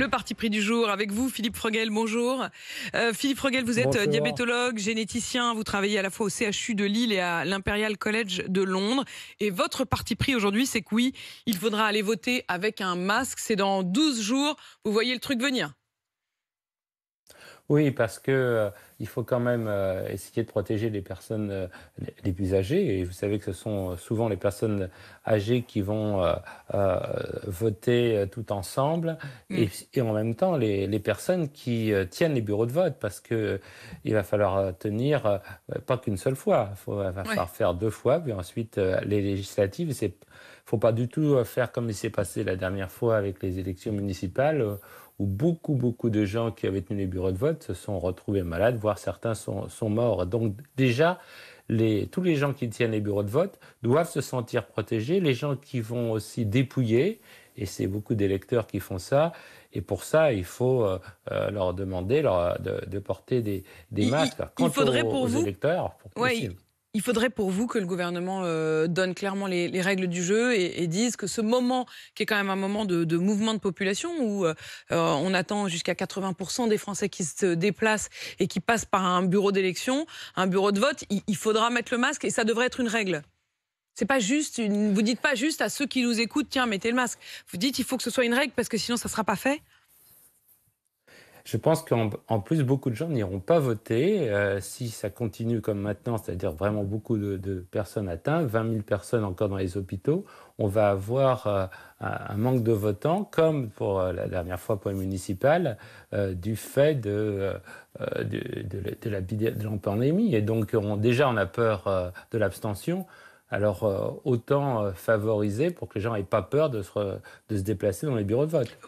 Le parti pris du jour avec vous, Philippe Frogel, bonjour. Philippe Frogel, vous êtes Bonjour. diabétologue, généticien, vous travaillez à la fois au CHU de Lille et à l'Imperial College de Londres. Et votre parti pris aujourd'hui, c'est que oui, il faudra aller voter avec un masque. C'est dans 12 jours. Vous voyez le truc venir. Oui, parce que il faut quand même essayer de protéger les personnes les plus âgées. Et vous savez que ce sont souvent les personnes âgées qui vont voter tout ensemble. Mm. Et en même temps, les personnes qui tiennent les bureaux de vote, parce que il va falloir tenir pas qu'une seule fois. Il va Ouais. falloir faire 2 fois, puis ensuite les législatives. Faut pas du tout faire comme il s'est passé la dernière fois avec les élections municipales. Où beaucoup de gens qui avaient tenu les bureaux de vote se sont retrouvés malades, voire certains sont morts. Donc déjà, tous les gens qui tiennent les bureaux de vote doivent se sentir protégés, les gens qui vont aussi dépouiller, et c'est beaucoup d'électeurs qui font ça, et pour ça, il faut leur demander de porter des Il, il- masques. il Quant faudrait pour aux vous, électeurs, ouais, aussi. il faudrait pour vous que le gouvernement donne clairement les règles du jeu et dise que ce moment, qui est quand même un moment de mouvement de population, où on attend jusqu'à 80% des Français qui se déplacent et qui passent par un bureau d'élection, un bureau de vote, il faudra mettre le masque et ça devrait être une règle. C'est pas juste vous dites pas juste à ceux qui nous écoutent, tiens, mettez le masque. Vous dites il faut que ce soit une règle parce que sinon ça sera pas fait. Je pense qu'en plus, beaucoup de gens n'iront pas voter si ça continue comme maintenant, c'est-à-dire vraiment beaucoup de personnes atteintes, 20 000 personnes encore dans les hôpitaux. On va avoir un manque de votants, comme pour la dernière fois pour les municipales, du fait de la pandémie. Et donc, déjà, on a peur de l'abstention. Alors, autant favoriser pour que les gens n'aient pas peur de se déplacer dans les bureaux de vote.